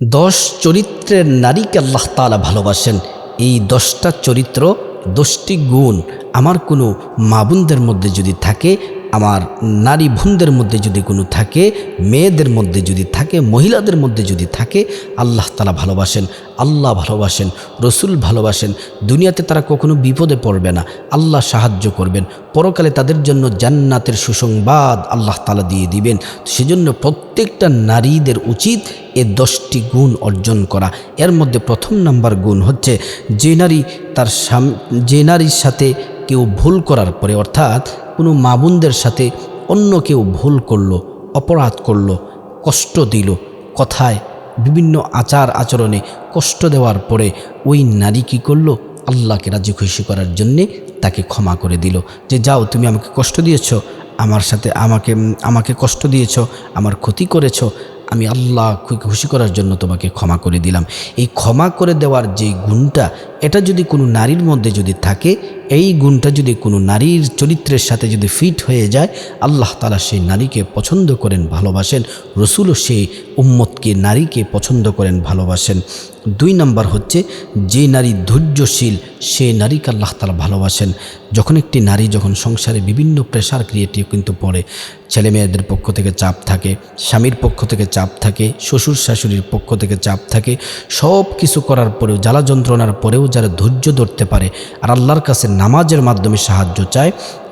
10 চরিত্রের নারীকে আল্লাহ তাআলা ভালোবাসেন। এই 10টা চরিত্র, 10টি গুণ আমার কোনো মা বোনদের মধ্যে যদি থাকে, আমার নারী বোনদের মধ্যে যদি কোনো থাকে, মেয়েদের মধ্যে যদি থাকে, মহিলাদের মধ্যে যদি থাকে, আল্লাহ তাআলা ভালোবাসেন, আল্লাহ ভালোবাসেন, রসুল ভালোবাসেন। দুনিয়াতে তারা কখনো বিপদে পড়বে না, আল্লাহ সাহায্য করবেন। পরকালে তাদের জন্য জান্নাতের সুসংবাদ আল্লাহ তাআলা দিয়ে দিবেন। সেজন্য প্রত্যেকটা নারীদের উচিত এ 10টি গুণ অর্জন করা। এর মধ্যে প্রথম নাম্বার গুণ হচ্ছে, যে নারীর সাথে কেউ ভুল করার পরে, অর্থাৎ কোনো মা বোনদের সাথে অন্য কেউ ভুল করলো, অপরাধ করলো, কষ্ট দিল, কথায় বিভিন্ন আচার আচরণে কষ্ট দেওয়ার পরে ওই নারী কী করলো? আল্লাহকে রাজি খুশি করার জন্যে তাকে ক্ষমা করে দিল, যে যাও, তুমি আমাকে কষ্ট দিয়েছ, আমার সাথে আমাকে কষ্ট দিয়েছ, আমার ক্ষতি করেছ, আমি আল্লাহ খুশি করার জন্য তোমাকে ক্ষমা করে দিলাম। এই ক্ষমা করে দেওয়ার যে গুণটা, এটা যদি কোনো নারীর মধ্যে যদি থাকে, এই গুণটা যদি কোনো নারীর চরিত্রের সাথে যদি ফিট হয়ে যায়, আল্লাহ তাআলা সেই নারীকে পছন্দ করেন, ভালোবাসেন। রসুলও সেই উম্মতকে, নারীকে পছন্দ করেন, ভালোবাসেন। 2 নাম্বার হচ্ছে, যে নারী ধৈর্যশীল, সে নারীকে আল্লাহ তাআলা ভালোবাসেন। যখন একটি নারী যখন সংসারে বিভিন্ন প্রেশার ক্রিয়েটিভ কিন্তু পড়ে, ছেলে মেয়েদের পক্ষ থেকে চাপ থাকে, স্বামীর পক্ষ থেকে চাপ থাকে, শ্বশুর শাশুড়ির পক্ষ থেকে চাপ থাকে, সব কিছু করার পরেও, জ্বালা যন্ত্রণার পরেও যারা ধৈর্য ধরতে পারে আর আল্লাহর কাছে নামাজের মাধ্যমে সাহায্য চায়,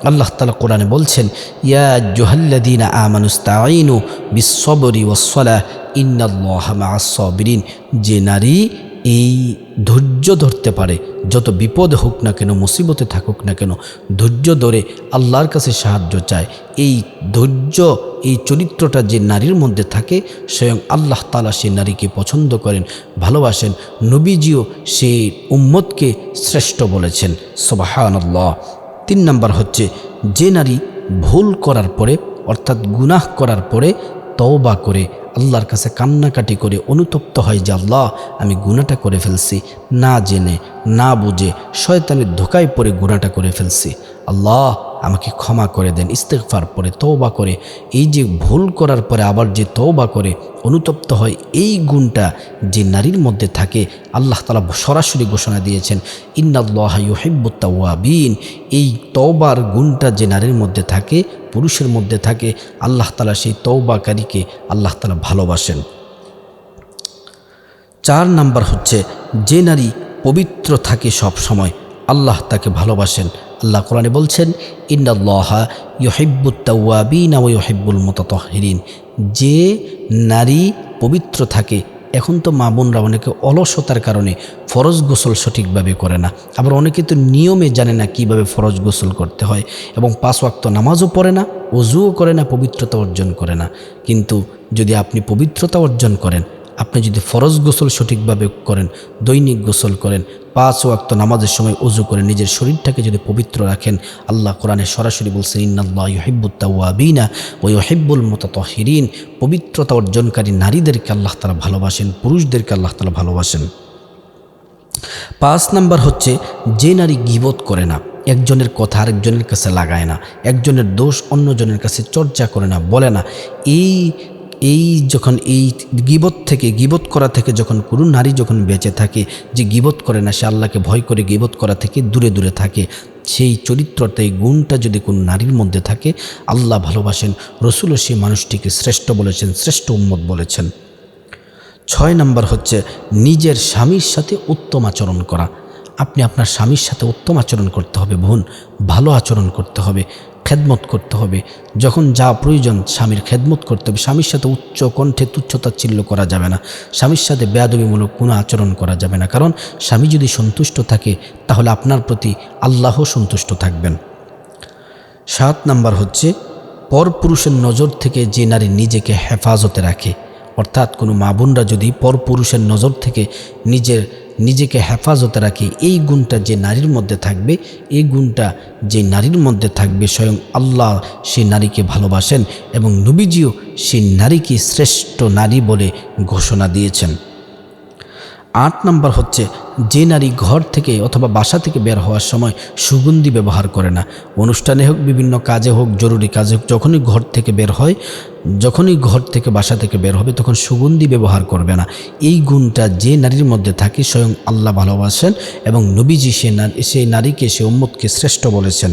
আল্লাহ তাআলা কোরআনে বলছেন, ইয়া আইয়ুহাল্লাযীনা আমানুস্তাঈনু বিস-সবরি ওয়াস-সালাহ ইন্নাল্লাহা মা'আস-সাবিরিন। যে নারী এই ধৈর্য ধরতে পারে, যত বিপদ হোক না কেন, মুসিবতে থাকুক না কেন, ধৈর্য ধরে আল্লাহর কাছে সাহায্য চায়, এই ধৈর্য, এই চরিত্রটা যে নারীর মধ্যে থাকে, স্বয়ং আল্লাহ তাআলা সেই নারীকে পছন্দ করেন, ভালোবাসেন। নবীজিও সেই উম্মতকে শ্রেষ্ঠ বলেছেন। সুবহানাল্লাহ। 3 নাম্বার হচ্ছে, যে নারী ভুল করার পরে, অর্থাৎ গুনাহ করার পরে তওবা করে আল্লাহর কাছে কান্নাকাটি করে অনুতপ্ত হয় যে আল্লাহ, আমি গুনাহটা করে ফেলছি, না জেনে না বুঝে শয়তানের ধোকায় পড়ে গুনাহটা করে ফেলছি, আল্লাহ আমাকে ক্ষমা করে দেন। ইস্তেগফার পরে, তওবা করে, এই যে ভুল করার পরে আবার যে তওবা করে অনুতপ্ত হয়, এই গুণটা যে নারীর মধ্যে থাকে, আল্লাহ তাআলা সরাসরি ঘোষণা দিয়েছেন, ইন্নাল্লাহা ইউহিব্বুত তাওয়াবিন। এই তওবার গুণটা যে নারীর মধ্যে থাকে, পুরুষের মধ্যে থাকে, আল্লাহ তাআলা সেই তওবাকারীকে আল্লাহ তাআলা ভালোবাসেন। 4 নাম্বার হচ্ছে, যে নারী পবিত্র থাকে সব সময়, আল্লাহ তাকে ভালোবাসেন। আল্লাহ কোরআনে বলছেন, ইন্নাল্লাহা ইউহিব্বুত তাওয়াবিনা ওয়া ইউহিব্বুল মুতাতাহহিরিন। যে নারী পবিত্র থাকে, এখন তো মা বোনরা অনেকে অলসতার কারণে ফরজ গোসল সঠিকভাবে করে না, আবার অনেকে তো নিয়মে জানে না কিভাবে ফরজ গোসল করতে হয়, এবং 5 ওয়াক্ত নামাজও পড়ে না, ওযুও করে না, পবিত্রতা অর্জন করে না। কিন্তু যদি আপনি পবিত্রতা অর্জন করেন, আপনি যদি ফরজ গোসল সঠিকভাবে করেন, দৈনিক গোসল করেন, 5 ওয়াক্ত নামাজের সময় ওযু করে নিজের শরীরটাকে যদি পবিত্র রাখেন, আল্লাহ কোরআনে সরাসরি বলছেন, ইন্নাল্লাহা ইউহিব্বুত তাওয়াবিনা ওয়া ইউহিব্বুল মুতাতাহহিরিন। পবিত্রতা অর্জনকারী নারীদেরকে আল্লাহ তাআলা ভালোবাসেন, পুরুষদেরকে আল্লাহ তাআলা ভালোবাসেন। 5 নাম্বার হচ্ছে, যে নারী গীবত করে না, একজনের কথা আরেকজনের কাছে লাগায় না, একজনের দোষ অন্যজনের কাছে চর্চা করে না, বলে না, যখন এই গীবত করা থেকে যখন কোনো নারী যখন বেঁচে থাকে, যে গীবত করে না, সে আল্লাহকে ভয় করে গীবত করা থেকে দূরে দূরে থাকে, সেই চরিত্রটা, এই গুণটা যদি কোনো নারীর মধ্যে থাকে, আল্লাহ ভালোবাসেন, রসুলও সেই মানুষটিকে শ্রেষ্ঠ বলেছেন, শ্রেষ্ঠ উম্মত বলেছেন। 6 নাম্বার হচ্ছে, নিজের স্বামীর সাথে উত্তম আচরণ করা। আপনি আপনার স্বামীর সাথে উত্তম আচরণ করতে হবে, বোন, ভালো আচরণ করতে হবে, খেদমত করতে হবে, যখন যা প্রয়োজন স্বামীর খেদমত করতে হবে। স্বামীর সাথে উচ্চ কণ্ঠে তুচ্ছতাচ্ছিল্য করা যাবে না, স্বামীর সাথে বেয়াদবিমূলক কোনো আচরণ করা যাবে না, কারণ স্বামী যদি সন্তুষ্ট থাকে, তাহলে আপনার প্রতি আল্লাহও সন্তুষ্ট থাকবেন। 7 নাম্বার হচ্ছে, পরপুরুষের নজর থেকে যে নারী নিজেকে হেফাজতে রাখে, অর্থাৎ কোনো মা বোনরা যদি পরপুরুষের নজর থেকে নিজেকে হেফাজতে রাখে, এই গুণটা যে নারীর মধ্যে থাকবে, এই গুণটা যে নারীর মধ্যে থাকবে, স্বয়ং আল্লাহ সেই নারীকে ভালোবাসেন, এবং নবীজিও সেই নারীকে শ্রেষ্ঠ নারী বলে ঘোষণা দিয়েছেন। 8 নাম্বার হচ্ছে যে নারী ঘর থেকে অথবা বাসা থেকে বের হওয়ার সময় সুগন্ধি ব্যবহার করে না। অনুষ্ঠানে হোক, বিভিন্ন কাজে হোক, জরুরি কাজে হোক, যখনই ঘর থেকে বের হয়, যখনই ঘর থেকে বাসা থেকে বের হবে তখন সুগন্ধি ব্যবহার করবে না। এই গুণটা যে নারীর মধ্যে থাকে স্বয়ং আল্লাহ ভালোবাসেন এবং নবীজি সেই নারীকে, সে উম্মতকে শ্রেষ্ঠ বলেছেন।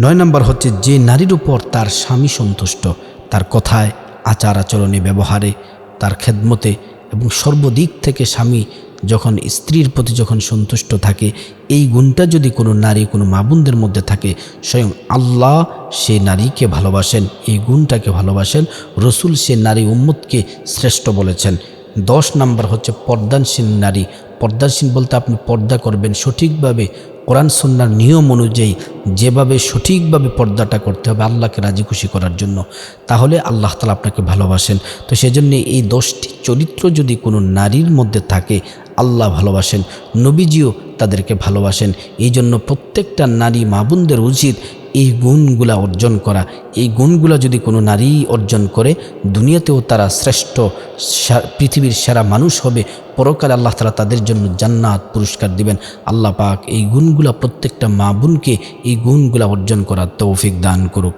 9 নাম্বার হচ্ছে যে নারীর উপর তার স্বামী সন্তুষ্ট, তার কথায়, আচার আচরণে, ব্যবহারে, তার খেদমতে এবং সর্বদিক থেকে স্বামী যখন স্ত্রীর প্রতি যখন সন্তুষ্ট থাকে, এই গুণটা যদি কোনো নারী, কোনো মা বোনদের মধ্যে থাকে, স্বয়ং আল্লাহ সে নারীকে ভালোবাসেন, এই গুণটাকে ভালোবাসেন। রসুল সে নারী উম্মতকে শ্রেষ্ঠ বলেছেন। 10 নাম্বার হচ্ছে পর্দানশীল নারী। পর্দানশীল বলতে আপনি পর্দা করবেন সঠিকভাবে, কোরআন সুন্নাহর নিয়ম অনুযায়ী, যেভাবে সঠিকভাবে পর্দাটা করতে হবে আল্লাহকে রাজি খুশি করার জন্য, তাহলে আল্লাহ তাআলা আপনাকে ভালোবাসেন। তো সেজন্য এই 10টি চরিত্র যদি কোনো নারীর মধ্যে থাকে, আল্লাহ ভালোবাসেন, নবীজিও তাদেরকে ভালোবাসেন। এই জন্য প্রত্যেকটা নারী মা বোনদের উচিত এই গুণগুলা অর্জন করা। এই গুণগুলা যদি কোনো নারী অর্জন করে, দুনিয়াতেও তারা শ্রেষ্ঠ, পৃথিবীর সেরা মানুষ হবে, পরকালে আল্লাহ তাআলা তাদের জন্য জান্নাত পুরস্কার দিবেন। আল্লাহ পাক এই গুণগুলা প্রত্যেকটা মা বোনকে এই গুণগুলা অর্জন করার তৌফিক দান করুক।